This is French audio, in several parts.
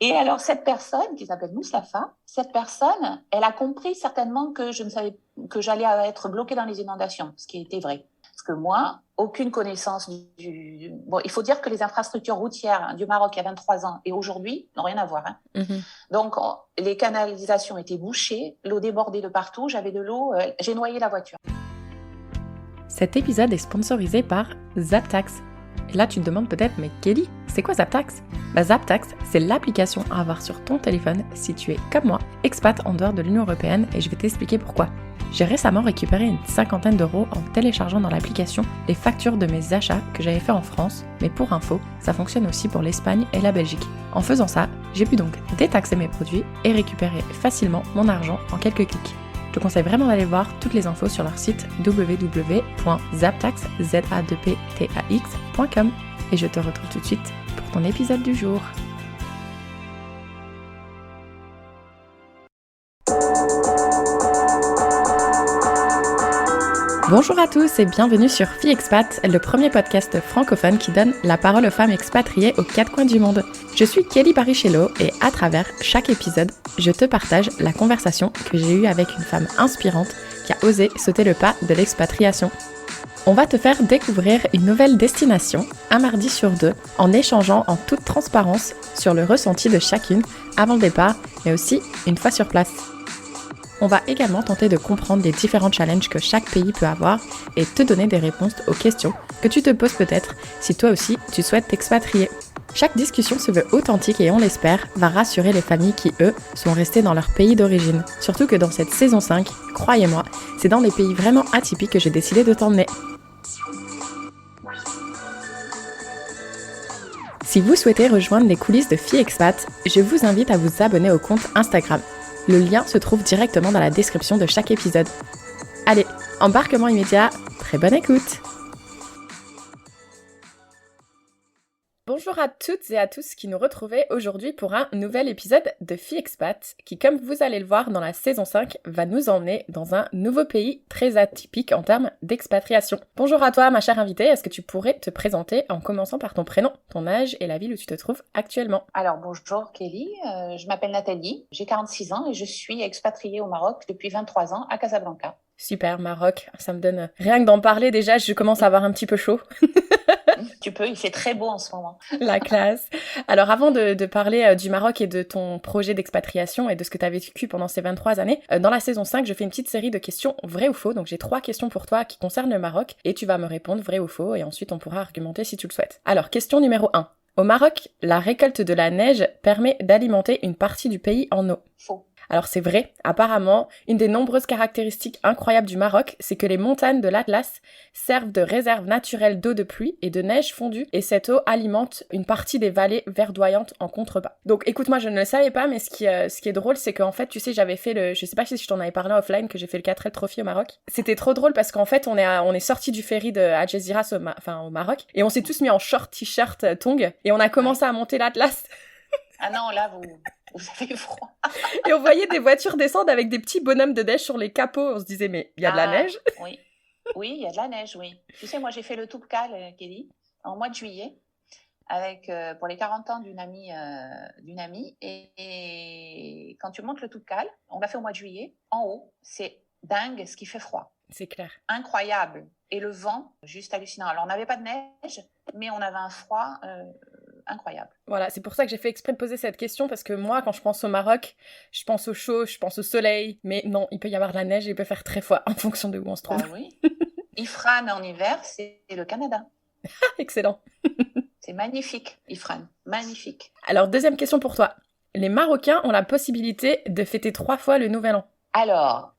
Et alors, cette personne, qui s'appelle Moustapha, cette personne, elle a compris certainement que je ne savais, que j'allais être bloquée dans les inondations, ce qui était vrai. Parce que moi, aucune connaissance Bon, il faut dire que les infrastructures routières du Maroc il y a 23 ans et aujourd'hui n'ont rien à voir. Donc, les canalisations étaient bouchées, l'eau débordait de partout, j'avais de l'eau, j'ai noyé la voiture. Cet épisode est sponsorisé par Zaptax. Et là, tu te demandes peut-être, mais Kelly, c'est quoi Zaptax ? Zaptax, c'est l'application à avoir sur ton téléphone si tu es, comme moi, expat en dehors de l'Union Européenne et je vais t'expliquer pourquoi. J'ai récemment récupéré une 50aine d'euros en téléchargeant dans l'application les factures de mes achats que j'avais fait en France, mais pour info, ça fonctionne aussi pour l'Espagne et la Belgique. En faisant ça, j'ai pu donc détaxer mes produits et récupérer facilement mon argent en quelques clics. Je te conseille vraiment d'aller voir toutes les infos sur leur site www.zaptax.com et je te retrouve tout de suite pour ton épisode du jour. Bonjour à tous et bienvenue sur Fille Expat, le premier podcast francophone qui donne la parole aux femmes expatriées aux quatre coins du monde. Je suis Kelly Barichello et à travers chaque épisode, je te partage la conversation que j'ai eue avec une femme inspirante qui a osé sauter le pas de l'expatriation. On va te faire découvrir une nouvelle destination, un mardi sur deux, en échangeant en toute transparence sur le ressenti de chacune avant le départ, mais aussi une fois sur place. On va également tenter de comprendre les différents challenges que chaque pays peut avoir et te donner des réponses aux questions que tu te poses peut-être si toi aussi tu souhaites t'expatrier. Chaque discussion se veut authentique et on l'espère va rassurer les familles qui, eux, sont restées dans leur pays d'origine. Surtout que dans cette saison 5, croyez-moi, c'est dans des pays vraiment atypiques que j'ai décidé de t'emmener. Si vous souhaitez rejoindre les coulisses de Fille Expat, je vous invite à vous abonner au compte Instagram. Le lien se trouve directement dans la description de chaque épisode. Allez, embarquement immédiat, très bonne écoute! Bonjour à toutes et à tous qui nous retrouvez aujourd'hui pour un nouvel épisode de Fille Expat qui, comme vous allez le voir dans la saison 5, va nous emmener dans un nouveau pays très atypique en termes d'expatriation. Bonjour à toi ma chère invitée, est-ce que tu pourrais te présenter en commençant par ton prénom, ton âge et la ville où tu te trouves actuellement ? Alors bonjour Kelly, je m'appelle Nathalie, j'ai 46 ans et je suis expatriée au Maroc depuis 23 ans à Casablanca. Super, Maroc, ça me donne... Rien que d'en parler déjà, je commence à avoir un petit peu chaud. Tu peux, il fait très beau en ce moment. La classe. Alors avant de parler du Maroc et de ton projet d'expatriation et de ce que tu as vécu pendant ces 23 années, dans la saison 5, je fais une petite série de questions vraies ou faux. Donc j'ai 3 questions pour toi qui concernent le Maroc et tu vas me répondre vrai ou faux et ensuite on pourra argumenter si tu le souhaites. Alors, question numéro 1. Au Maroc, la récolte de la neige permet d'alimenter une partie du pays en eau. Faux. Alors c'est vrai, apparemment, une des nombreuses caractéristiques incroyables du Maroc, c'est que les montagnes de l'Atlas servent de réserve naturelle d'eau de pluie et de neige fondue, et cette eau alimente une partie des vallées verdoyantes en contrebas. Donc écoute-moi, je ne le savais pas, mais ce qui est drôle, c'est qu'en fait, tu sais, j'avais fait je sais pas si je t'en avais parlé offline, que j'ai fait le 4L Trophy au Maroc. C'était trop drôle parce qu'en fait, on est sorti du ferry de Algeciras au Maroc, et on s'est tous mis en short, t-shirt, tongs, et on a commencé à monter l'Atlas. Ah non, là, vous avez froid. Et on voyait des voitures descendre avec des petits bonhommes de neige sur les capots. On se disait, mais il y a de la neige ? Oui, il y a de la neige, oui. Tu sais, moi, j'ai fait le Toubkal, Kelly, en mois de juillet, avec pour les 40 ans d'une amie. Et quand tu montes le Toubkal, on l'a fait au mois de juillet, en haut, c'est dingue ce qui fait froid. C'est clair. Incroyable. Et le vent, juste hallucinant. Alors, on n'avait pas de neige, mais on avait un froid... incroyable. Voilà, c'est pour ça que j'ai fait exprès de poser cette question, parce que moi, quand je pense au Maroc, je pense au chaud, je pense au soleil, mais non, il peut y avoir de la neige et il peut faire très froid en fonction de où on se trouve. Ah oui. Ifrane en hiver, c'est le Canada. Excellent. C'est magnifique, Ifrane, magnifique. Alors, deuxième question pour toi. Les Marocains ont la possibilité de fêter 3 fois le Nouvel An. Alors,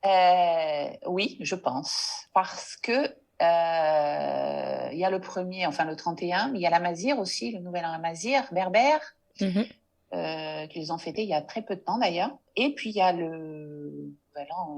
oui, je pense, parce que il y a le premier, enfin le 31, mais il y a l'Amazigh aussi, le Nouvel An Amazigh, berbère, qu'ils ont fêté il y a très peu de temps d'ailleurs. Et puis il y a le Nouvel An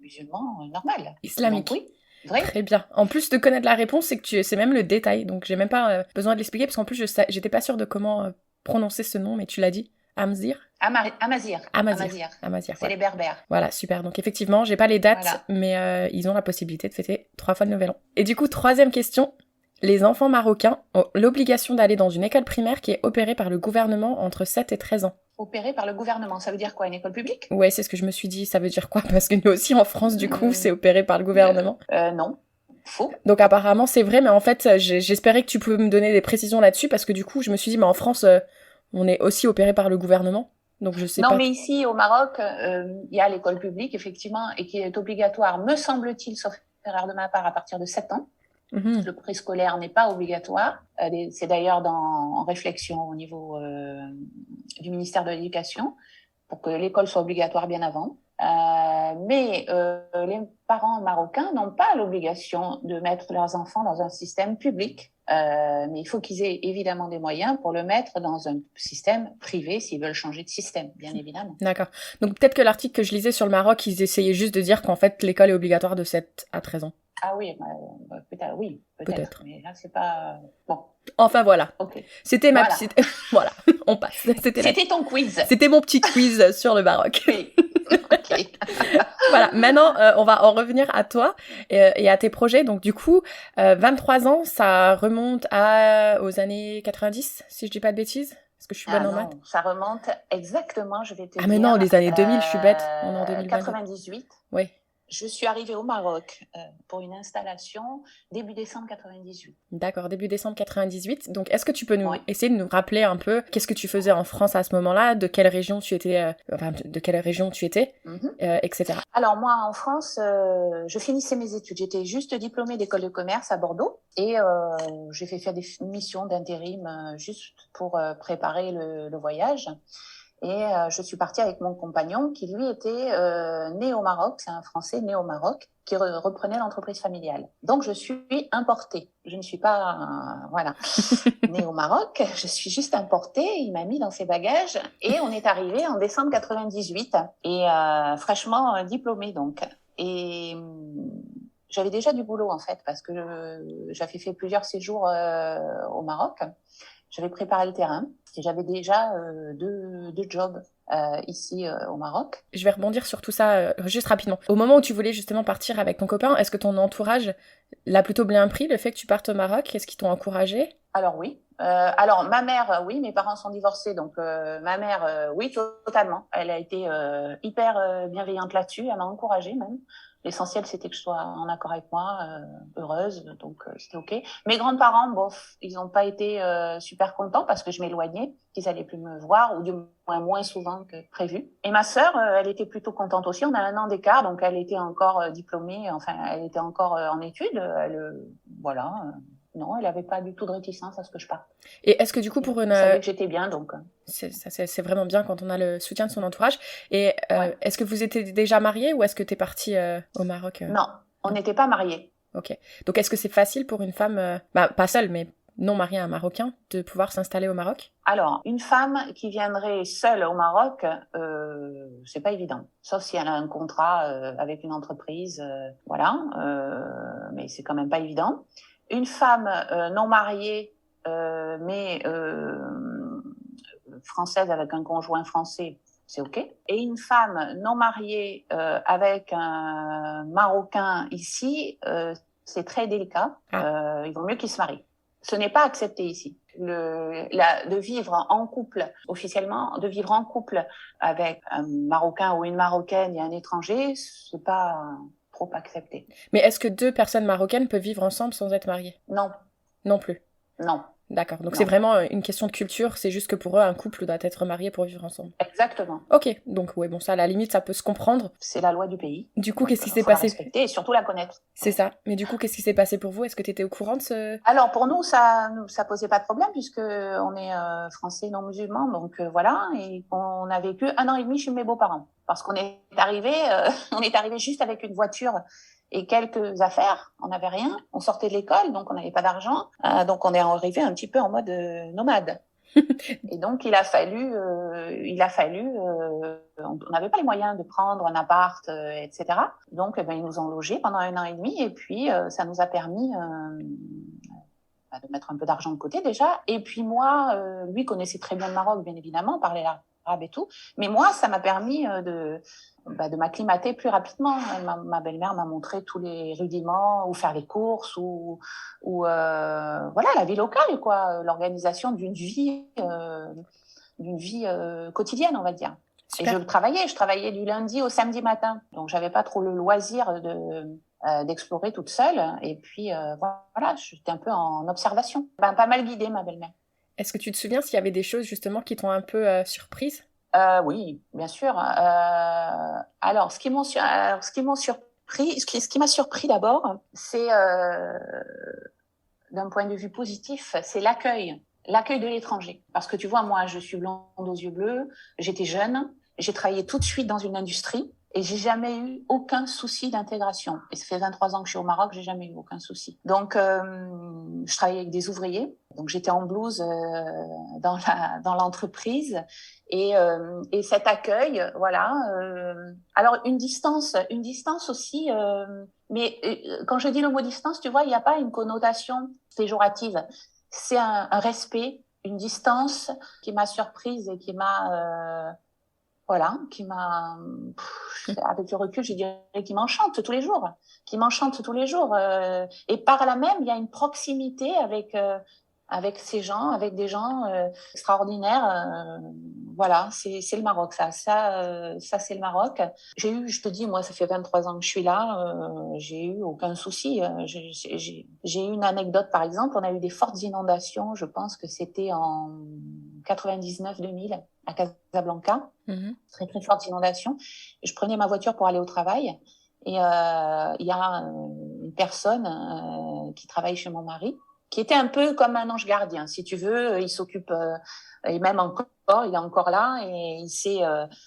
musulman normal. Islamique. Donc, oui, vrai. Très bien. En plus de connaître la réponse, c'est même le détail, donc j'ai même pas besoin de l'expliquer, parce qu'en plus j'étais pas sûre de comment prononcer ce nom, mais tu l'as dit. Amazigh. Amazigh. C'est voilà. les berbères. Voilà, super. Donc effectivement, j'ai pas les dates, voilà. Mais ils ont la possibilité de fêter 3 fois le Nouvel An. Et du coup, 3e question. Les enfants marocains ont l'obligation d'aller dans une école primaire qui est opérée par le gouvernement entre 7 et 13 ans. Opérée par le gouvernement, ça veut dire quoi, une école publique? Ouais, c'est ce que je me suis dit. Ça veut dire quoi? Parce que nous aussi, en France, du coup, c'est opéré par le gouvernement. Non, faux. Donc apparemment, c'est vrai, mais en fait, j'espérais que tu pouvais me donner des précisions là-dessus, parce que du coup, je me suis dit, mais en France, on est aussi opéré par le gouvernement. Donc je sais pas. Non, mais ici, au Maroc, il y a l'école publique, effectivement, et qui est obligatoire, me semble-t-il, sauf erreur de ma part, à partir de 7 ans. Le préscolaire n'est pas obligatoire. C'est d'ailleurs en réflexion au niveau du ministère de l'Éducation pour que l'école soit obligatoire bien avant. Mais les parents marocains n'ont pas l'obligation de mettre leurs enfants dans un système public. Mais il faut qu'ils aient évidemment des moyens pour le mettre dans un système privé s'ils veulent changer de système, bien évidemment. D'accord. Donc peut-être que l'article que je lisais sur le Maroc, ils essayaient juste de dire qu'en fait l'école est obligatoire de 7 à 13 ans. Ah oui, peut-être, oui, peut-être. Mais là, c'est pas... Bon. Enfin, voilà. Okay. C'était ma petite... Voilà, on passe. C'était ton quiz. C'était mon petit quiz sur le Maroc. Oui. Ok. Voilà, maintenant, on va en revenir à toi et à tes projets. Donc, du coup, 23 ans, ça remonte aux années 90, si je dis pas de bêtises. Est-ce que je suis bonne en maths? Ça remonte exactement, je vais te dire. Ah, mais non, les années 2000, je suis bête. On est en 2020. 98. Oui. Je suis arrivée au Maroc pour une installation début décembre 98. D'accord, début décembre 98. Donc, est-ce que tu peux essayer de nous rappeler un peu qu'est-ce que tu faisais en France à ce moment-là, de quelle région tu étais, etc. Alors moi, en France, je finissais mes études. J'étais juste diplômée d'école de commerce à Bordeaux et j'ai fait faire des missions d'intérim juste pour préparer le voyage. Et je suis partie avec mon compagnon qui, lui, était né au Maroc. C'est un Français né au Maroc qui reprenait l'entreprise familiale. Donc, je suis importée. Je ne suis pas, née au Maroc. Je suis juste importée. Il m'a mis dans ses bagages et on est arrivé en décembre 98 et fraîchement diplômée, donc. Et j'avais déjà du boulot, en fait, parce que j'avais fait plusieurs séjours au Maroc. J'avais préparé le terrain et j'avais déjà deux jobs ici au Maroc. Je vais rebondir sur tout ça juste rapidement. Au moment où tu voulais justement partir avec ton copain, est-ce que ton entourage l'a plutôt bien pris, le fait que tu partes au Maroc? Est-ce qu'ils t'ont encouragé? Alors oui. Alors ma mère, oui, mes parents sont divorcés, donc ma mère, oui, totalement. Elle a été hyper bienveillante là-dessus, elle m'a encouragée même. L'essentiel, c'était que je sois en accord avec moi, heureuse, donc c'était OK. Mes grands-parents, bof, ils n'ont pas été super contents parce que je m'éloignais, qu'ils allaient plus me voir, ou du moins souvent que prévu. Et ma sœur, elle était plutôt contente aussi. On a 1 an d'écart, donc elle était encore diplômée, enfin, elle était encore en études. Voilà. Non, elle avait pas du tout de réticence à ce que je parte. Et est-ce que du coup, pour une... Elle savait que j'étais bien, donc... C'est vraiment bien quand on a le soutien de son entourage. Et est-ce que vous étiez déjà mariés ou est-ce que t'es partie au Maroc Non, on n'était pas mariés. Ok. Donc est-ce que c'est facile pour une femme, pas seule, mais non mariée à un Marocain, de pouvoir s'installer au Maroc? Alors, une femme qui viendrait seule au Maroc, c'est pas évident. Sauf si elle a un contrat avec une entreprise, voilà. Mais c'est quand même pas évident. Une femme non mariée, mais française avec un conjoint français, c'est OK. Et une femme non mariée avec un Marocain ici, c'est très délicat. Il vaut mieux qu'ils se marient. Ce n'est pas accepté ici. De vivre en couple, officiellement, de vivre en couple avec un Marocain ou une Marocaine et un étranger, c'est pas trop accepté. Mais est-ce que 2 personnes marocaines peuvent vivre ensemble sans être mariées? Non. Non plus? Non. D'accord, donc c'est vraiment une question de culture, c'est juste que pour eux, un couple doit être marié pour vivre ensemble. Exactement. Ok, donc ouais, bon, ça, à la limite, ça peut se comprendre. C'est la loi du pays. Du coup, qu'est-ce qui s'est passé? La respecter et surtout la connaître. C'est ça. Mais du coup, qu'est-ce qui s'est passé pour vous? Est-ce que tu étais au courant de ce... Alors, pour nous, ça posait pas de problème puisque on est français non musulmans, donc voilà, et on a vécu 1 an et demi chez mes beaux-parents parce qu'on est arrivé juste avec une voiture et quelques affaires. On n'avait rien. On sortait de l'école, donc on n'avait pas d'argent. Donc on est arrivé un petit peu en mode nomade. Et donc il a fallu, on n'avait pas les moyens de prendre un appart, etc. Donc ils nous ont logés pendant 1 an et demi et puis ça nous a permis de mettre un peu d'argent de côté déjà. Et puis moi, lui connaissait très bien le Maroc, bien évidemment, parlait l'arabe et tout. Mais moi, ça m'a permis de m'acclimater plus rapidement. Ma belle-mère m'a montré tous les rudiments, où faire les courses, ou voilà, la vie locale, quoi, l'organisation d'une vie d'une vie quotidienne, on va dire. Super. Et je travaillais du lundi au samedi matin. Donc, j'avais pas trop le loisir d'explorer toute seule. Et puis, voilà, j'étais un peu en observation. Pas mal guidée, ma belle-mère. Est-ce que tu te souviens s'il y avait des choses justement qui t'ont un peu surprise? Oui, bien sûr. Alors, ce qui m'a surpris, ce qui m'a surpris d'abord, c'est d'un point de vue positif, c'est l'accueil de l'étranger. Parce que tu vois, moi, je suis blonde aux yeux bleus, j'étais jeune, j'ai travaillé tout de suite dans une industrie et j'ai jamais eu aucun souci d'intégration. Et ça fait 23 ans que je suis au Maroc, j'ai jamais eu aucun souci. Donc, je travaillais avec des ouvriers, donc j'étais en blouse dans l'entreprise et cet accueil, voilà. Alors une distance aussi. Mais quand je dis le mot distance, tu vois, il n'y a pas une connotation péjorative. C'est un respect, une distance qui m'a surprise et voilà, avec le recul, je dirais, qui m'enchante tous les jours. Et par là même, il y a une proximité avec ces gens, avec des gens extraordinaires. Voilà, c'est le Maroc, ça c'est le Maroc. Je te dis, moi, ça fait 23 ans que je suis là, j'ai eu aucun souci. J'ai eu une anecdote, par exemple, on a eu des fortes inondations, je pense que c'était en 99-2000 à Casablanca, très très fortes inondations. Et je prenais ma voiture pour aller au travail et il y a une personne qui travaille chez mon mari, qui était un peu comme un ange gardien, si tu veux. Il s'occupe, et même encore, il est encore là, et il sait,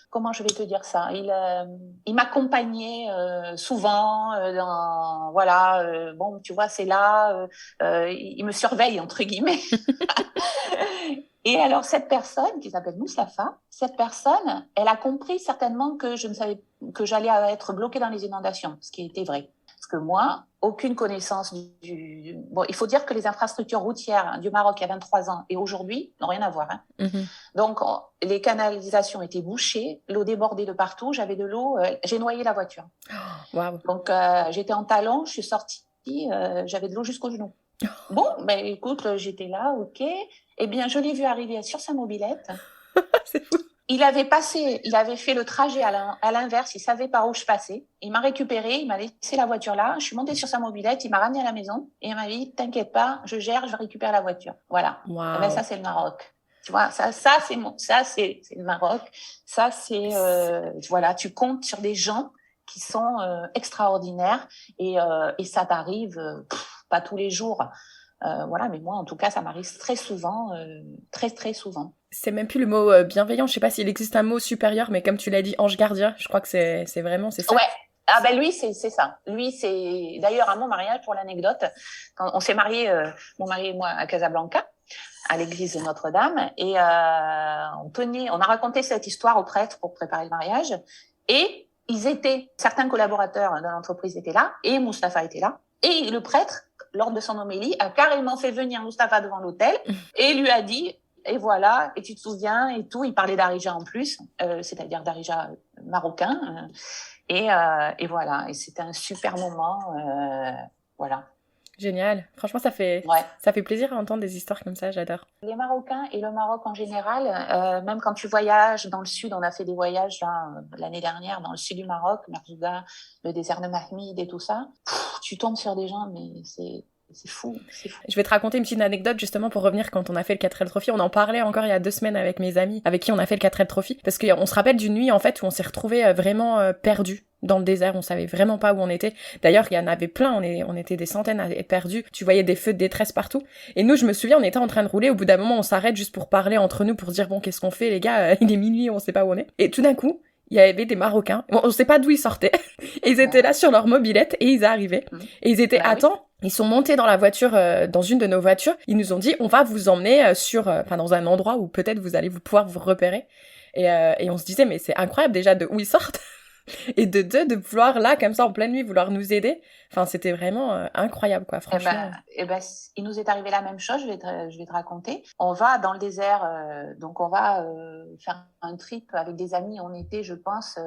comment je vais te dire ça, il m'accompagnait souvent, voilà, bon, tu vois, c'est là, il me surveille, entre guillemets. Et alors, cette personne, qui s'appelle Moustapha, cette personne, elle a compris certainement que j'allais être bloquée dans les inondations, ce qui était vrai. Parce que moi, aucune connaissance Bon, il faut dire que les infrastructures routières du Maroc il y a 23 ans et aujourd'hui n'ont rien à voir. Hein. Donc, les canalisations étaient bouchées, l'eau débordait de partout, j'avais de l'eau, j'ai noyé la voiture. Wow. Donc, j'étais en talons, je suis sortie, j'avais de l'eau jusqu'aux genoux. Bon, ben écoute, j'étais là, ok. Eh bien, je l'ai vu arriver sur sa mobilette. C'est fou. Il avait fait le trajet à l'inverse, il savait par où je passais. Il m'a récupéré, il m'a laissé la voiture là. Je suis montée sur sa mobilette, il m'a ramenée à la maison et il m'a dit, t'inquiète pas, je gère, je récupère la voiture. Voilà. Wow. Eh ben, ça, c'est le Maroc. Tu vois, ça, c'est le Maroc. Ça, voilà, tu comptes sur des gens qui sont extraordinaires et ça t'arrive pas tous les jours. Voilà, mais moi, en tout cas, ça m'arrive très souvent, très, très souvent. C'est même plus le mot bienveillant, je sais pas s'il existe un mot supérieur, mais comme tu l'as dit, ange gardien, je crois que c'est vraiment, c'est ça. Ouais. Ah ben lui, c'est ça. Lui, c'est d'ailleurs à mon mariage, pour l'anecdote, quand on s'est mariés, mon mari et moi, à Casablanca, à l'église de Notre-Dame, et on a raconté cette histoire au prêtre pour préparer le mariage, et certains collaborateurs de l'entreprise étaient là, et Moustapha était là, et le prêtre, lors de son homélie, a carrément fait venir Moustapha devant l'autel et lui a dit, et voilà, et tu te souviens, et tout. Il parlait d'Arija en plus, c'est-à-dire d'Arija marocain, et voilà, et c'était un super moment, voilà. Génial. Franchement, ça fait plaisir à entendre des histoires comme ça, j'adore. Les Marocains et le Maroc en général, même quand tu voyages dans le sud, on a fait des voyages là, l'année dernière dans le sud du Maroc, Merzouga, le désert de Mahmid et tout ça. Tu tombes sur des gens, mais c'est fou. Je vais te raconter une petite anecdote justement pour revenir quand on a fait le 4L Trophy. On en parlait encore il y a 2 semaines avec mes amis avec qui on a fait le 4L Trophy. Parce qu'on se rappelle d'une nuit en fait où on s'est retrouvés vraiment perdus dans le désert. On savait vraiment pas où on était. D'ailleurs, il y en avait plein. On était des centaines à être perdus. Tu voyais des feux de détresse partout. Et nous, je me souviens, on était en train de rouler. Au bout d'un moment, on s'arrête juste pour parler entre nous pour dire bon, qu'est-ce qu'on fait les gars, il est minuit, on sait pas où on est. Et tout d'un coup, il y avait des Marocains. Bon, on sait pas d'où ils sortaient. Et ils étaient là sur leur mobilette et ils arrivaient. Et ils étaient attends. Ils sont montés dans la voiture, dans une de nos voitures. Ils nous ont dit, on va vous emmener dans un endroit où peut-être vous allez pouvoir vous repérer. Et on se disait, mais c'est incroyable déjà de où ils sortent. Et de vouloir là, comme ça, en pleine nuit, vouloir nous aider. Enfin, c'était vraiment incroyable, quoi, franchement. Il nous est arrivé la même chose, je vais te raconter. On va dans le désert, donc on va faire un trip avec des amis. On était, je pense,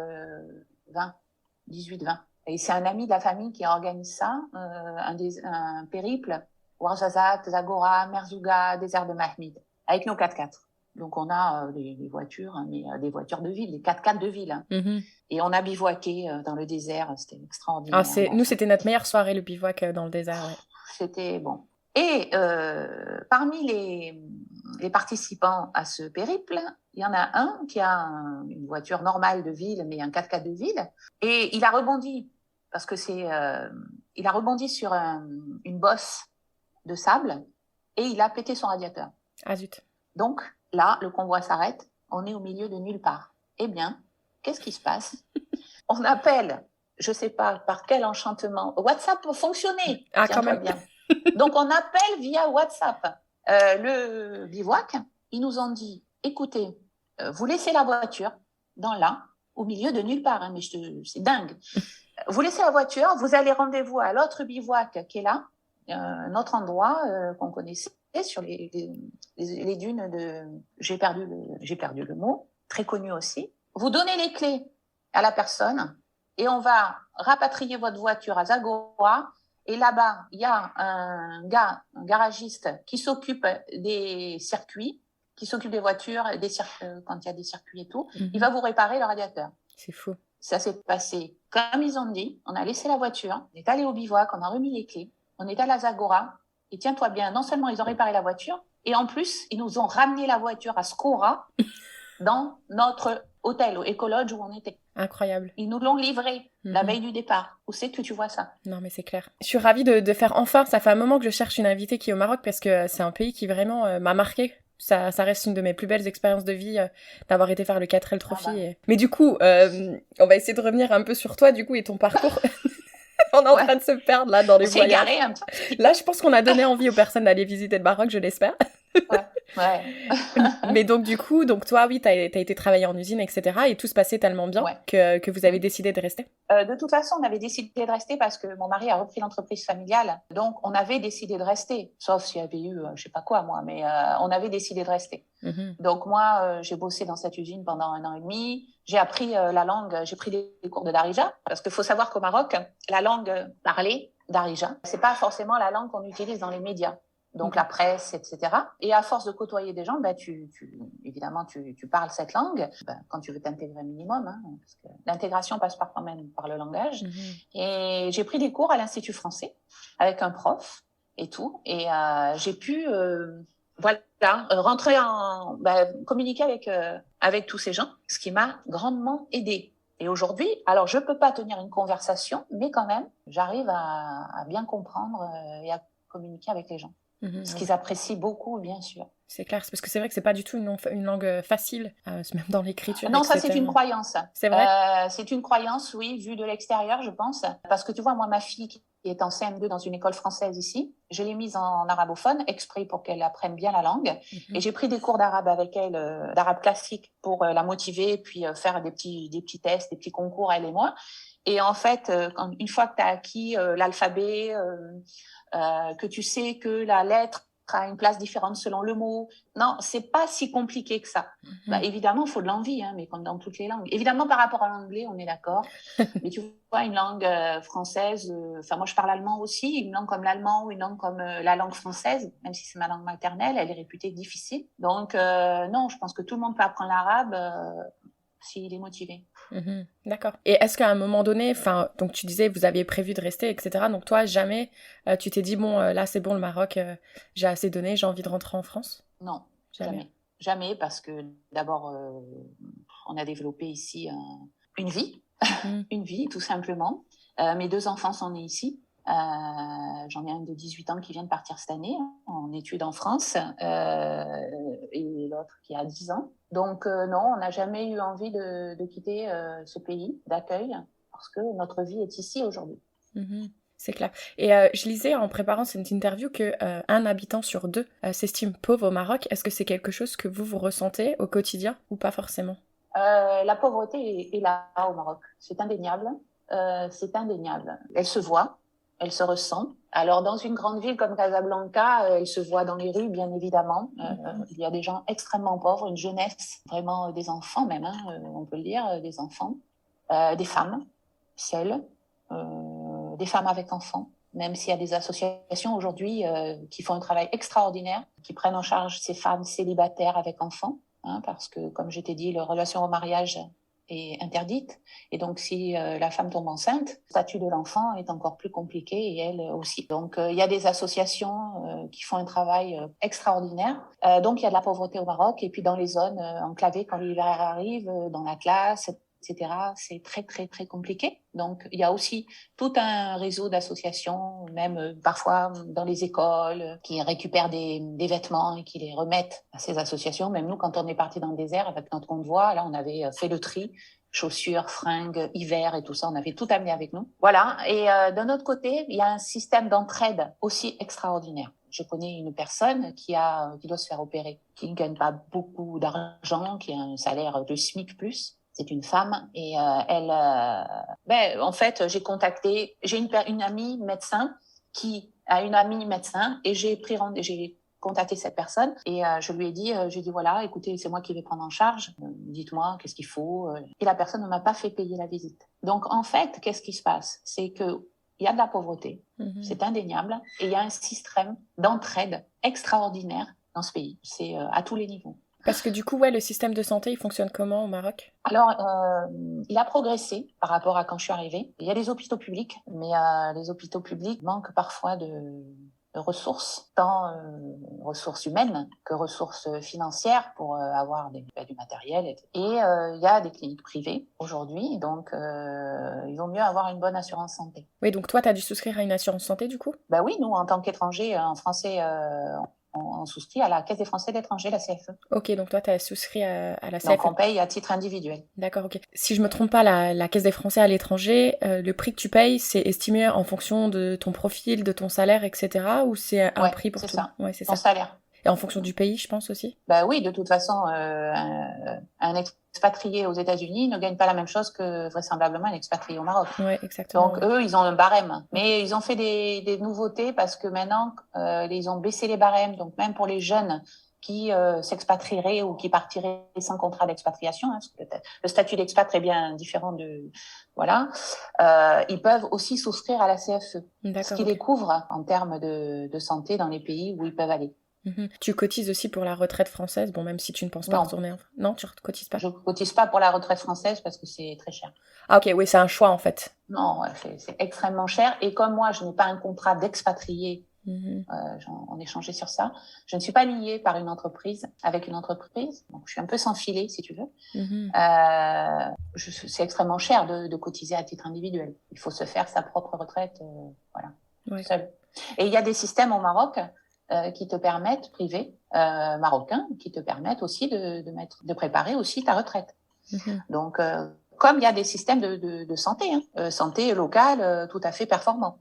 18-20. Et c'est un ami de la famille qui organise ça, un périple, Ouarzazate, Zagora, Merzouga, désert de Mahmid, avec nos 4x4. Donc, on a des voitures, hein, mais des voitures de ville, des 4x4 de ville. Hein. Et on a bivouaqué dans le désert. C'était extraordinaire. Nous, c'était notre meilleure soirée, le bivouac dans le désert. Ouais. C'était bon. Et parmi les participants à ce périple, il y en a un qui a une voiture normale de ville, mais un 4x4 de ville. Et il a rebondi, parce que il a rebondi sur une bosse de sable et il a pété son radiateur. Ah zut. Donc là, le convoi s'arrête, on est au milieu de nulle part. Eh bien, qu'est-ce qui se passe? On appelle, je ne sais pas par quel enchantement, WhatsApp pour fonctionner. Ah, quand même. Bien. Donc, on appelle via WhatsApp le bivouac. Ils nous ont dit, écoutez, vous laissez la voiture au milieu de nulle part, hein, mais c'est dingue. Vous laissez la voiture, vous allez rendez-vous à l'autre bivouac qui est là, un autre endroit qu'on connaissait sur les dunes de... J'ai perdu le mot, très connu aussi. Vous donnez les clés à la personne et on va rapatrier votre voiture à Zagora. Et là-bas, il y a un garagiste qui s'occupe des circuits, qui s'occupe des voitures, quand il y a des circuits et tout. Il va vous réparer le radiateur. C'est fou. Ça s'est passé comme ils ont dit. On a laissé la voiture, on est allé au bivouac, on a remis les clés, on est allé à Zagora. Et tiens-toi bien, non seulement ils ont réparé la voiture, et en plus, ils nous ont ramené la voiture à Skora dans notre hôtel, au Ecolodge où on était. Incroyable. Ils nous l'ont livré la veille du départ. Où c'est que tu vois ça? Non, mais c'est clair. Je suis ravie de faire enfin. Ça fait un moment que je cherche une invitée qui est au Maroc parce que c'est un pays qui vraiment m'a marqué. Ça reste une de mes plus belles expériences de vie d'avoir été faire le 4L Trophy. Mais du coup, on va essayer de revenir un peu sur toi du coup et ton parcours. On est en train de se perdre là dans les voyages. Égaré, un petit peu. Là, je pense qu'on a donné envie aux personnes d'aller visiter le Maroc, je l'espère. Ouais. Mais donc du coup, toi, oui, t'as été travailler en usine, etc. Et tout se passait tellement bien que vous avez décidé de rester. De toute façon, on avait décidé de rester parce que mon mari a repris l'entreprise familiale. Donc, on avait décidé de rester. Sauf s'il y avait eu, je sais pas quoi, moi, mais on avait décidé de rester. Donc, moi, j'ai bossé dans cette usine pendant 1 an et demi. J'ai appris la langue, j'ai pris des cours de Darija. Parce qu'il faut savoir qu'au Maroc, la langue parlée, Darija, c'est pas forcément la langue qu'on utilise dans les médias. Donc la presse, etc. Et à force de côtoyer des gens, évidemment, tu parles cette langue quand tu veux t'intégrer un minimum, hein, parce que l'intégration passe quand même par le langage. Et j'ai pris des cours à l'Institut français avec un prof et tout. Et j'ai pu rentrer communiquer avec tous ces gens, ce qui m'a grandement aidée. Et aujourd'hui, alors je peux pas tenir une conversation, mais quand même, j'arrive à bien comprendre et à communiquer avec les gens. Ce qu'ils apprécient beaucoup, bien sûr. C'est clair, parce que c'est vrai que c'est pas du tout une langue facile, même dans l'écriture. Non, etc. ça c'est une croyance. C'est vrai. C'est une croyance, oui, vue de l'extérieur, je pense. Parce que tu vois, moi, ma fille qui est en CM2 dans une école française ici, je l'ai mise en arabophone, exprès pour qu'elle apprenne bien la langue. Et j'ai pris des cours d'arabe avec elle, d'arabe classique, pour la motiver, puis faire des petits tests, des petits concours, elle et moi. Et en fait, une fois que tu as acquis l'alphabet, que tu sais que la lettre a une place différente selon le mot. Non, c'est pas si compliqué que ça. Évidemment, il faut de l'envie, hein, mais comme dans toutes les langues. Évidemment, par rapport à l'anglais, on est d'accord. Mais tu vois, une langue française, moi je parle allemand aussi, une langue comme l'allemand ou une langue comme la langue française, même si c'est ma langue maternelle, elle est réputée difficile. Donc, non, je pense que tout le monde peut apprendre l'arabe s'il est motivé. D'accord. Et est-ce qu'à un moment donné, donc tu disais vous aviez prévu de rester, etc. Donc toi, jamais tu t'es dit là c'est bon le Maroc, j'ai assez donné, j'ai envie de rentrer en France? Non, jamais, parce que d'abord on a développé ici une vie, une vie tout simplement. Mes 2 enfants sont nés ici. J'en ai un de 18 ans qui vient de partir cette année en études en France et l'autre qui a 10 ans. Donc non, on n'a jamais eu envie de quitter ce pays d'accueil parce que notre vie est ici aujourd'hui. C'est clair. Et je lisais en préparant cette interview que 1 habitant sur 2 s'estime pauvre au Maroc. Est-ce que c'est quelque chose que vous ressentez au quotidien ou pas forcément? La pauvreté est là au Maroc. C'est indéniable. C'est indéniable. Elle se voit. Elle se ressent. Alors, dans une grande ville comme Casablanca, elle se voit dans les rues, bien évidemment. Il y a des gens extrêmement pauvres, une jeunesse, vraiment des enfants même, hein, on peut le dire, des enfants, des femmes seules, des femmes avec enfants. même s'il y a des associations aujourd'hui qui font un travail extraordinaire, qui prennent en charge ces femmes célibataires avec enfants, hein, parce que, comme je t'ai dit, la relation au mariage est interdite. Et donc, si la femme tombe enceinte, le statut de l'enfant est encore plus compliqué et elle aussi. Donc, il y a des associations qui font un travail extraordinaire. Donc, il y a de la pauvreté au Maroc. Et puis, dans les zones enclavées, quand l'hiver arrive, dans la classe, etc., c'est très, très, très compliqué. Donc, il y a aussi tout un réseau d'associations, même parfois dans les écoles, qui récupèrent des vêtements et qui les remettent à ces associations. Même nous, quand on est parti dans le désert avec notre convoi, là, on avait fait le tri, chaussures, fringues, hiver et tout ça, on avait tout amené avec nous. Voilà. Et d'un autre côté, il y a un système d'entraide aussi extraordinaire. Je connais une personne qui doit se faire opérer, qui ne gagne pas beaucoup d'argent, qui a un salaire de SMIC plus. C'est une femme et en fait, j'ai une amie médecin qui a une amie médecin et j'ai contacté cette personne et je lui ai dit, voilà, écoutez, c'est moi qui vais prendre en charge, dites-moi qu'est-ce qu'il faut. Et la personne ne m'a pas fait payer la visite. Donc en fait, qu'est-ce qui se passe? C'est que il y a de la pauvreté, c'est indéniable, et il y a un système d'entraide extraordinaire dans ce pays. C'est à tous les niveaux. Parce que du coup, ouais, le système de santé, il fonctionne comment au Maroc? Alors, il a progressé par rapport à quand je suis arrivée. Il y a des hôpitaux publics, mais les hôpitaux publics manquent parfois de ressources, tant ressources humaines que ressources financières pour avoir du matériel. Et il y a des cliniques privées aujourd'hui, donc il vaut mieux avoir une bonne assurance santé. Oui, donc toi, tu as dû souscrire à une assurance santé du coup? Ben oui, nous, en tant qu'étrangers, en français, on souscrit à la Caisse des Français de l'étranger, la CFE. Ok, donc toi, tu as souscrit à la CFE. Donc on paye à titre individuel. D'accord, ok. Si je me trompe pas, la Caisse des Français à l'étranger, le prix que tu payes, c'est estimé en fonction de ton profil, de ton salaire, etc. Ou c'est un prix pour tout? Ça. Ouais, c'est ton ça. salaire. Et en fonction du pays, je pense aussi? Bah oui, de toute façon, un expatrié aux États-Unis ne gagne pas la même chose que vraisemblablement un expatrié au Maroc. Ouais, exactement. Donc eux, ils ont un barème. Mais ils ont fait des nouveautés parce que maintenant, ils ont baissé les barèmes. Donc même pour les jeunes qui s'expatrieraient ou qui partiraient sans contrat d'expatriation, hein, parce que le statut d'expat est bien différent ils peuvent aussi souscrire à la CFE. Ce qui les couvre en termes de santé dans les pays où ils peuvent aller. Tu cotises aussi pour la retraite française, bon, même si tu ne penses pas retourner en France. Non, tu ne cotises pas? Je ne cotise pas pour la retraite française parce que c'est très cher. Ah ok, oui, c'est un choix en fait. Non, c'est extrêmement cher. Et comme moi, je n'ai pas un contrat d'expatrié, on échangeait sur ça, je ne suis pas liée par une entreprise avec une entreprise. Donc, je suis un peu sans filet, si tu veux. C'est extrêmement cher de cotiser à titre individuel. Il faut se faire sa propre retraite, seul. Et il y a des systèmes au Maroc qui te permettent, privés, marocains, qui te permettent aussi de préparer aussi ta retraite. Donc, comme il y a des systèmes de santé, santé locale tout à fait performants.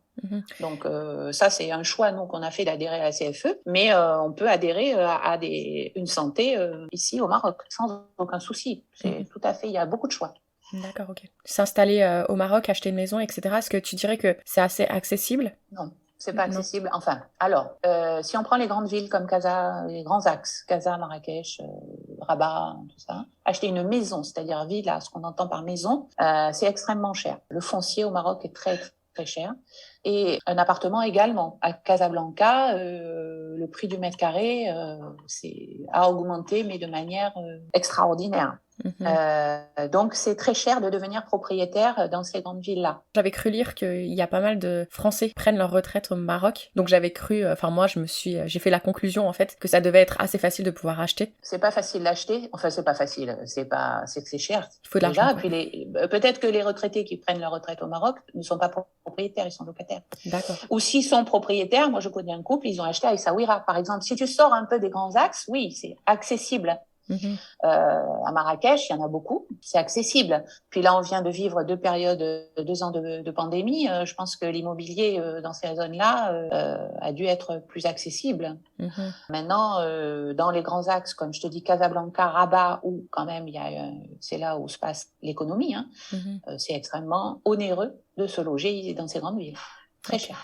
Donc, ça, c'est un choix, nous, qu'on a fait d'adhérer à la CFE, mais on peut adhérer à une santé ici au Maroc, sans aucun souci. C'est tout à fait, il y a beaucoup de choix. D'accord, ok. S'installer au Maroc, acheter une maison, etc., est-ce que tu dirais que c'est assez accessible? Non. C'est pas accessible. Enfin, alors, si on prend les grandes villes comme Casa, les grands axes, Casa, Marrakech, Rabat, tout ça, acheter une maison, c'est-à-dire villa, ce qu'on entend par maison, c'est extrêmement cher. Le foncier au Maroc est très, très cher. Et un appartement également. À Casablanca, le prix du mètre carré a augmenté, mais de manière extraordinaire. Donc c'est très cher de devenir propriétaire dans ces grandes villes-là. J'avais cru lire qu'il y a pas mal de Français qui prennent leur retraite au Maroc, donc j'avais cru, moi j'ai fait la conclusion en fait que ça devait être assez facile de pouvoir acheter. C'est pas facile d'acheter, enfin c'est pas facile, c'est que c'est cher. Il faut de l'argent. Puis peut-être que les retraités qui prennent leur retraite au Maroc ne sont pas propriétaires, ils sont locataires. D'accord. Ou s'ils sont propriétaires, moi je connais un couple, ils ont acheté à Essaouira par exemple. Si tu sors un peu des grands axes, oui, c'est accessible. À Marrakech, il y en a beaucoup, c'est accessible. Puis là, on vient de vivre 2 ans de pandémie. Je pense que l'immobilier dans ces zones-là a dû être plus accessible. Maintenant, dans les grands axes, comme je te dis, Casablanca, Rabat, où quand même c'est là où se passe l'économie, c'est extrêmement onéreux de se loger dans ces grandes villes. Très cher.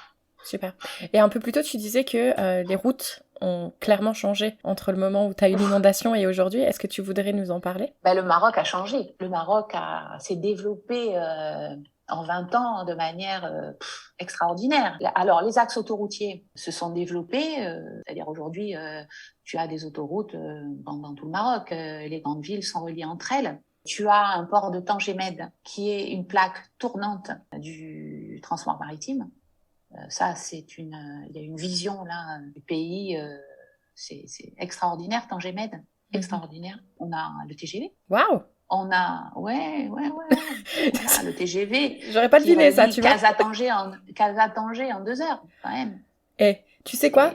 Super. Et un peu plus tôt, tu disais que les routes ont clairement changé entre le moment où tu as eu l'inondation et aujourd'hui. Est-ce que tu voudrais nous en parler? Le Maroc a changé. Le Maroc s'est développé en 20 ans de manière extraordinaire. Alors, les axes autoroutiers se sont développés, c'est-à-dire aujourd'hui, tu as des autoroutes dans tout le Maroc, les grandes villes sont reliées entre elles. Tu as un port de Tanger-Med qui est une plaque tournante du transport maritime. Ça, il y a une vision là du pays, c'est extraordinaire, Tanger-Med, extraordinaire. On a le TGV. Waouh! On a, ouais. Voilà, le TGV. J'aurais pas deviné ça, tu vois. Casa-Tanger en 2 heures, quand même. Et tu sais quoi?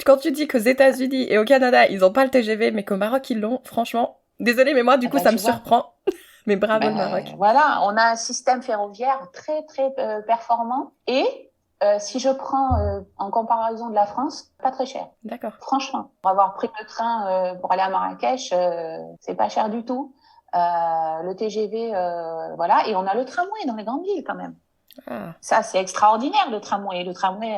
Quand tu dis qu'aux États-Unis et au Canada, ils ont pas le TGV, mais qu'au Maroc, ils l'ont, franchement, désolée, mais moi, du coup, ça me surprend. Mais bravo le Maroc. Voilà, on a un système ferroviaire très, très performant. Et si je prends en comparaison de la France, pas très cher. D'accord. Franchement, pour avoir pris le train pour aller à Marrakech, c'est pas cher du tout. Le TGV, voilà, et on a le tramway dans les grandes villes quand même. Ah. Ça, c'est extraordinaire, le tramway. Le tramway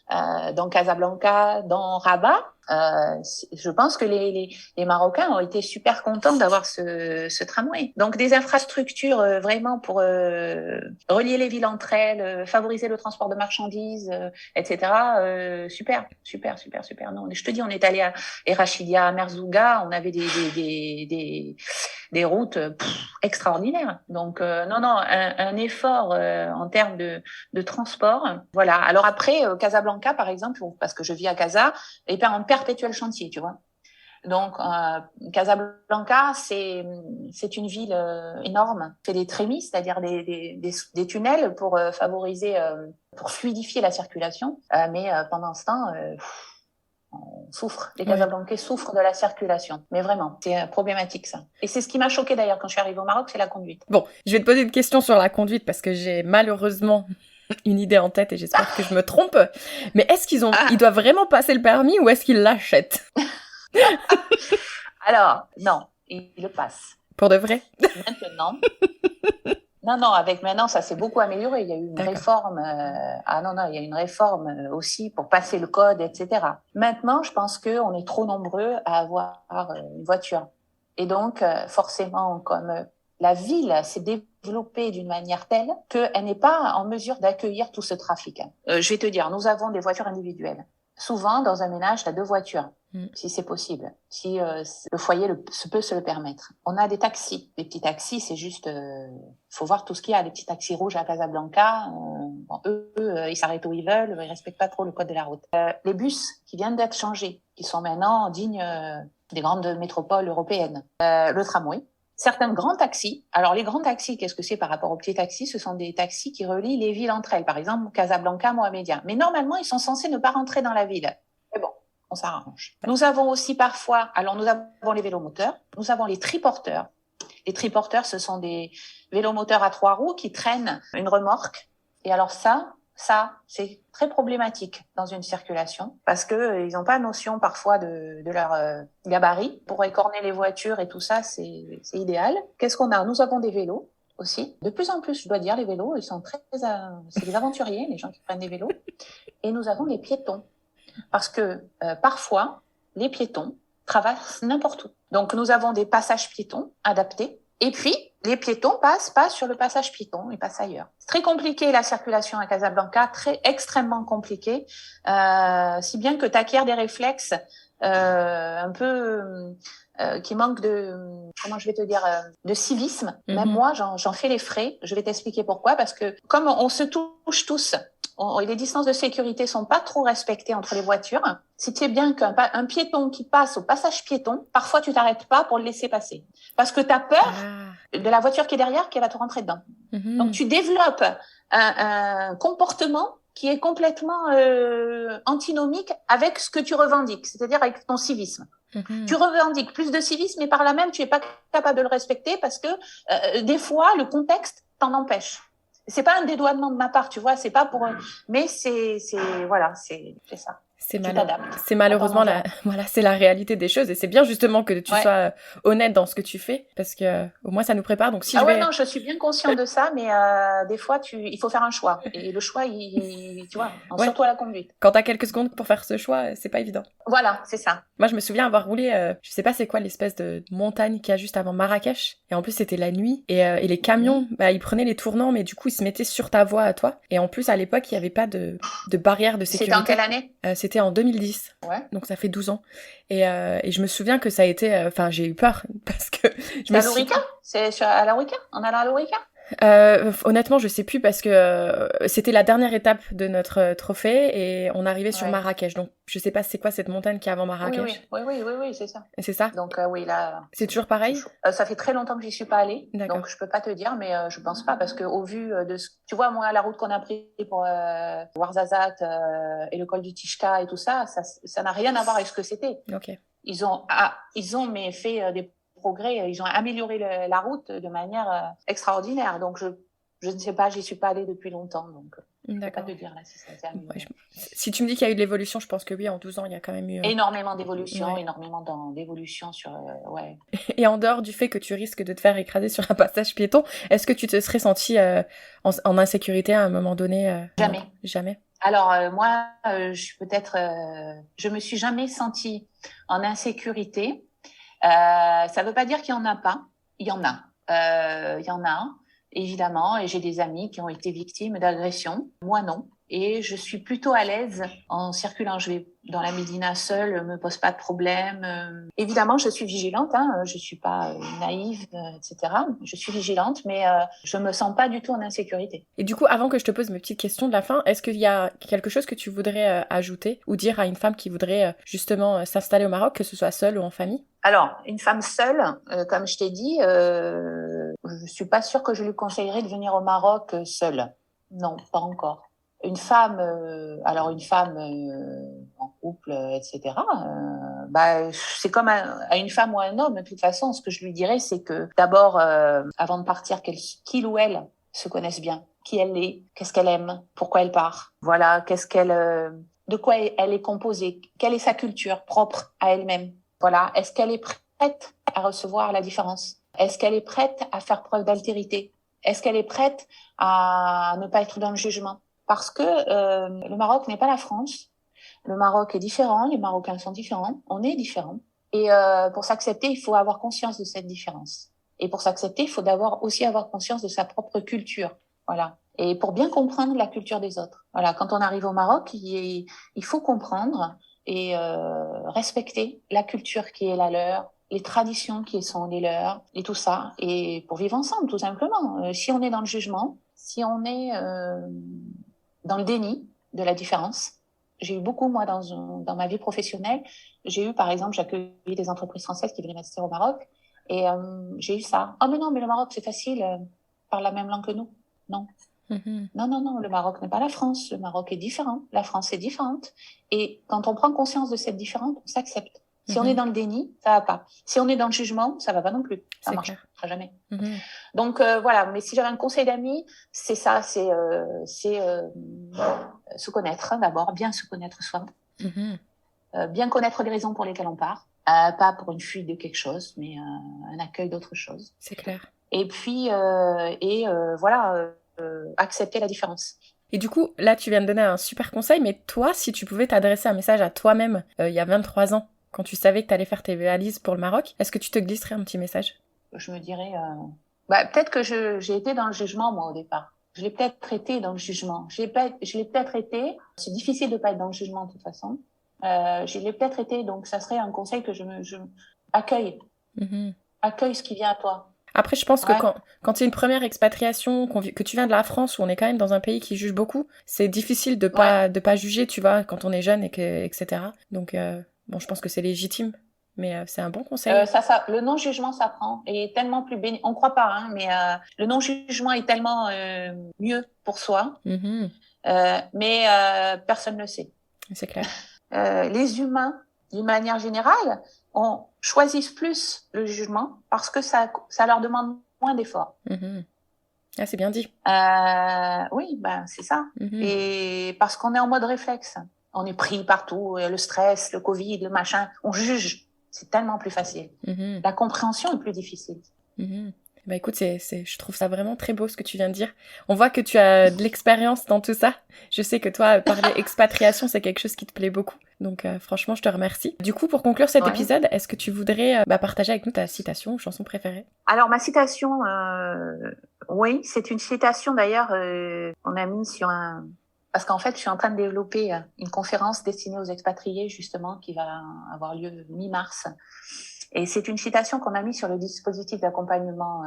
dans Casablanca, dans Rabat, je pense que les Marocains ont été super contents d'avoir ce tramway. Donc, des infrastructures vraiment pour relier les villes entre elles, favoriser le transport de marchandises, etc. Super. Non, je te dis, on est allé à Erachidia, à Merzouga, on avait des routes extraordinaires. Donc, un effort en termes de transport. Voilà. Alors après, Casablanca, par exemple, parce que je vis à Casa, est en perpétuel chantier, tu vois. Donc, Casablanca, c'est une ville énorme. C'est des trémies, c'est-à-dire des tunnels pour favoriser, pour fluidifier la circulation. Mais pendant ce temps, on souffre. Les Casablancais souffrent de la circulation. Mais vraiment, c'est problématique, ça. Et c'est ce qui m'a choquée d'ailleurs quand je suis arrivée au Maroc, c'est la conduite. Bon, je vais te poser une question sur la conduite parce que j'ai malheureusement une idée en tête et j'espère que je me trompe. Mais est-ce ils doivent vraiment passer le permis ou est-ce qu'ils l'achètent? Alors, non, ils le passent. Pour de vrai? Maintenant. Non, avec maintenant, ça s'est beaucoup amélioré. Il y a eu une réforme. Il y a une réforme aussi pour passer le code, etc. Maintenant, je pense qu'on est trop nombreux à avoir une voiture. Et donc, forcément, comme la ville s'est développée d'une manière telle qu'elle n'est pas en mesure d'accueillir tout ce trafic. Je vais te dire, nous avons des voitures individuelles. Souvent, dans un ménage, tu as 2 voitures, si c'est possible, si le foyer peut se le permettre. On a des taxis. Les petits taxis, c'est juste... faut voir tout ce qu'il y a. Les petits taxis rouges à Casablanca, eux, ils s'arrêtent où ils veulent, ils respectent pas trop le code de la route. Les bus qui viennent d'être changés, qui sont maintenant dignes des grandes métropoles européennes. Le tramway. Certains grands taxis. Alors, les grands taxis, qu'est-ce que c'est par rapport aux petits taxis? Ce sont des taxis qui relient les villes entre elles. Par exemple, Casablanca, Mohamedia. Mais normalement, ils sont censés ne pas rentrer dans la ville. Mais bon, on s'arrange. Nous avons aussi parfois, nous avons les vélomoteurs, nous avons les triporteurs. Les triporteurs, ce sont des vélomoteurs à 3 roues qui traînent une remorque. Et alors ça, c'est très problématique dans une circulation parce que ils n'ont pas notion parfois de leur gabarit. Pour écorner les voitures et tout ça, c'est idéal. Qu'est-ce qu'on a? Nous avons des vélos aussi. De plus en plus, je dois dire, les vélos, ils sont c'est des aventuriers, les gens qui prennent des vélos. Et nous avons les piétons parce que parfois, les piétons traversent n'importe où. Donc, nous avons des passages piétons adaptés. Et puis, les piétons passent pas sur le passage piéton, ils passent ailleurs. C'est très compliqué la circulation à Casablanca, extrêmement compliqué, si bien que tu acquiers des réflexes un peu qui manquent de civisme. Même moi, j'en fais les frais. Je vais t'expliquer pourquoi. Parce que comme on se touche tous, les distances de sécurité sont pas trop respectées entre les voitures. Si tu sais bien qu'un piéton qui passe au passage piéton, parfois tu t'arrêtes pas pour le laisser passer. Parce que tu as peur de la voiture qui est derrière qui va te rentrer dedans. Donc tu développes un comportement qui est complètement antinomique avec ce que tu revendiques, c'est-à-dire avec ton civisme. Tu revendiques plus de civisme, mais par là même, tu es pas capable de le respecter parce que des fois, le contexte t'en empêche. C'est pas un dédouanement de ma part, tu vois, c'est pas pour... Mais voilà, c'est ça. C'est, Tu t'adaptes c'est à ton malheureusement environnement. voilà, c'est la réalité des choses et c'est bien justement que tu Ouais. sois honnête dans ce que tu fais parce que au moins ça nous prépare. Donc si Ah je ouais, vais non, je suis bien consciente de ça, mais des fois, il faut faire un choix. Et le choix, tu vois, ouais, surtout à la conduite. quand t'as quelques secondes pour faire ce choix, c'est pas évident. Voilà, c'est ça. Moi, je me souviens avoir roulé, je sais pas c'est quoi l'espèce de montagne qu'il y a juste avant Marrakech. Et en plus, c'était la nuit. Et les Mhm. camions, bah, ils prenaient les tournants, mais du coup, ils se mettaient sur ta voie à toi. Et en plus, à l'époque, il y avait pas de barrière de C'était en sécurité. quelle année? C'était en 2010. Ouais. Donc ça fait 12 ans. Et je me souviens que ça a été... Enfin, j'ai eu peur parce que je C'est me à suis... l'Orica? À l'Orica? En allant à l'Orica? Honnêtement, je sais plus parce que c'était la dernière étape de notre trophée et on arrivait sur Ouais. Marrakech. Donc je sais pas c'est quoi cette montagne qui est avant Oui, Marrakech. oui, c'est ça. Et c'est ça? Donc, oui, là, C'est toujours c'est pareil? chaud. Ça fait très longtemps que j'y suis pas allée, D'accord. donc je peux pas te dire, mais je pense pas, parce que au vu de ce... Tu vois, moi, la route qu'on a prise pour Ouarzazate et le col du Tishka et tout ça, ça n'a rien à voir avec ce que c'était. Ok. Ils ont mais fait des progrès, ils ont amélioré la route de manière extraordinaire. Donc, je ne sais pas, j'y suis pas allée depuis longtemps, donc je peux pas D'accord. te dire là si ça s'est amélioré. Ouais, si tu me dis qu'il y a eu de l'évolution, je pense que oui, en 12 ans, il y a quand même eu... Énormément d'évolution, Ouais. énormément d'évolution sur... ouais. Et en dehors du fait que tu risques de te faire écraser sur un passage piéton, est-ce que tu te serais senti en insécurité à un moment donné Jamais. Jamais. Alors moi, je me suis jamais sentie en insécurité. Ça veut pas dire qu'il y en a pas. Il y en a. Il y en a, évidemment. Et j'ai des amis qui ont été victimes d'agressions. Moi, non. Et je suis plutôt à l'aise en circulant. Je vais dans la Médina seule, me pose pas de problème. Évidemment, je suis vigilante. Je suis pas naïve, etc. Je suis vigilante, mais je me sens pas du tout en insécurité. Et du coup, avant que je te pose mes petites questions de la fin, est-ce qu'il y a quelque chose que tu voudrais ajouter ou dire à une femme qui voudrait justement s'installer au Maroc, que ce soit seule ou en famille? Alors, une femme seule, comme je t'ai dit, je suis pas sûre que je lui conseillerais de venir au Maroc seule. Non, pas encore. Une femme en couple, etc. C'est comme à une femme ou à un homme. De toute façon, ce que je lui dirais, c'est que d'abord, avant de partir, qu'il ou elle se connaisse bien, qui elle est, qu'est-ce qu'elle aime, pourquoi elle part. Voilà, de quoi elle est composée, quelle est sa culture propre à elle-même. Voilà, est-ce qu'elle est prête à recevoir la différence? Est-ce qu'elle est prête à faire preuve d'altérité? Est-ce qu'elle est prête à ne pas être dans le jugement? Parce que le Maroc n'est pas la France. Le Maroc est différent, les Marocains sont différents, on est différents. Et pour s'accepter, il faut avoir conscience de cette différence. Et pour s'accepter, il faut d'abord aussi avoir conscience de sa propre culture. Voilà. Et pour bien comprendre la culture des autres. Voilà. Quand on arrive au Maroc, il faut comprendre et respecter la culture qui est la leur, les traditions qui sont les leurs, et tout ça. Et pour vivre ensemble, tout simplement. Si on est dans le jugement, si on est dans le déni de la différence. J'ai eu beaucoup, moi, dans ma vie professionnelle. Par exemple, j'accueillis des entreprises françaises qui venaient m'assister au Maroc. Et j'ai eu ça. Oh, mais non, mais le Maroc, c'est facile. Parle la même langue que nous. Non. Mm-hmm. Non. Le Maroc n'est pas la France. Le Maroc est différent. La France est différente. Et quand on prend conscience de cette différence, on s'accepte. Si on est dans le déni, ça va pas. Si on est dans le jugement, ça va pas non plus. Ça marchera jamais. Mm-hmm. Donc voilà. Mais si j'avais un conseil d'amis, c'est ça. C'est se connaître d'abord, bien se connaître soi, bien connaître les raisons pour lesquelles on part, pas pour une fuite de quelque chose, mais un accueil d'autre chose. C'est clair. Et puis accepter la différence. Et du coup, là, tu viens de donner un super conseil, mais toi, si tu pouvais t'adresser un message à toi-même il y a 23 ans, quand tu savais que tu allais faire tes valises pour le Maroc, est-ce que tu te glisserais un petit message? Je me dirais, peut-être que j'ai été dans le jugement, moi, au départ. Je l'ai peut-être été dans le jugement. Je l'ai peut-être été. C'est difficile de pas être dans le jugement, de toute façon. Je l'ai peut-être été, donc ça serait un conseil que je accueille. Accueille ce qui vient à toi. Après, je pense que quand c'est une première expatriation, que tu viens de la France, où on est quand même dans un pays qui juge beaucoup, c'est difficile de pas juger, tu vois, quand on est jeune, etc. Donc, bon, je pense que c'est légitime, mais c'est un bon conseil. Le non-jugement s'apprend et est tellement plus béni. On croit pas, mais le non-jugement est tellement mieux pour soi, mais personne ne le sait. C'est clair. Les humains, d'une manière générale, choisissent plus le jugement parce que ça leur demande moins d'efforts. Ah, c'est bien dit. Oui, c'est ça. Et parce qu'on est en mode réflexe. On est pris partout, le stress, le Covid, le machin, on juge. C'est tellement plus facile. La compréhension est plus difficile. Bah écoute, je trouve ça vraiment très beau ce que tu viens de dire. On voit que tu as de l'expérience dans tout ça. Je sais que toi, parler expatriation, c'est quelque chose qui te plaît beaucoup. Donc franchement, je te remercie. Du coup, pour conclure cet épisode, est-ce que tu voudrais partager avec nous ta citation ou chanson préférée? Alors, ma citation, oui, c'est une citation d'ailleurs qu'on a mis sur un... Parce qu'en fait, je suis en train de développer une conférence destinée aux expatriés, justement, qui va avoir lieu mi-mars. Et c'est une citation qu'on a mis sur le dispositif d'accompagnement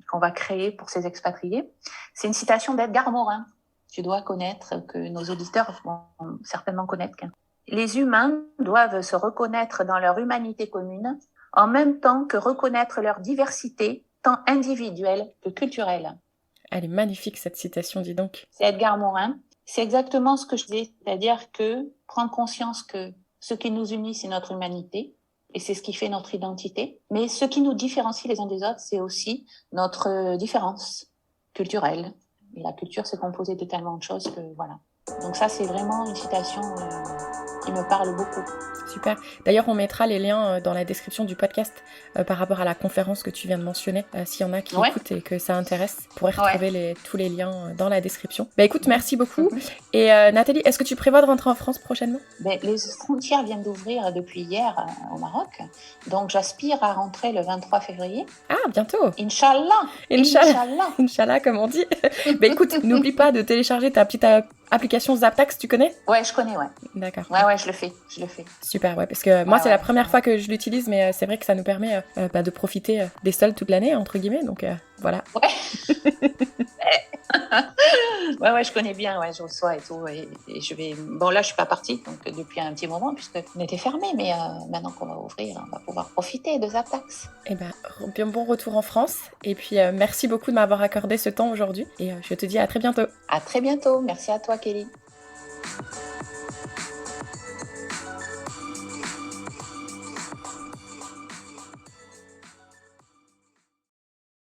qu'on va créer pour ces expatriés. C'est une citation d'Edgar Morin. Tu dois connaître, que nos auditeurs vont certainement connaître. Les humains doivent se reconnaître dans leur humanité commune, en même temps que reconnaître leur diversité, tant individuelle que culturelle. Elle est magnifique, cette citation, dis donc. C'est Edgar Morin. C'est exactement ce que je dis, c'est-à-dire que prendre conscience que ce qui nous unit, c'est notre humanité, et c'est ce qui fait notre identité. Mais ce qui nous différencie les uns des autres, c'est aussi notre différence culturelle. Et la culture, c'est composé de tellement de choses que voilà. Donc ça, c'est vraiment une citation qui me parle beaucoup. Super. D'ailleurs, on mettra les liens dans la description du podcast par rapport à la conférence que tu viens de mentionner. S'il y en a qui écoutent et que ça intéresse, vous pourrez retrouver tous les liens dans la description. Bah écoute, merci beaucoup. Et Nathalie, est-ce que tu prévois de rentrer en France prochainement? Les frontières viennent d'ouvrir depuis hier au Maroc. Donc j'aspire à rentrer le 23 février. Ah, bientôt. Inch'Allah. Inch'Allah, comme on dit. Bah écoute, n'oublie pas de télécharger ta petite application Zaptax, tu connais? Ouais, je connais, D'accord. Ouais, je le fais. Super, parce que moi, c'est la première fois que je l'utilise, mais c'est vrai que ça nous permet de profiter des soldes toute l'année, entre guillemets, donc voilà. Ouais, je connais bien, je reçois et tout, et je vais... Bon, là, je suis pas partie, donc depuis un petit moment, puisqu'on était fermé, mais maintenant qu'on va ouvrir, on va pouvoir profiter de Zaptax. Eh ben, bien bon retour en France, et puis merci beaucoup de m'avoir accordé ce temps aujourd'hui, et je te dis à très bientôt. À très bientôt, merci à toi, Kelly.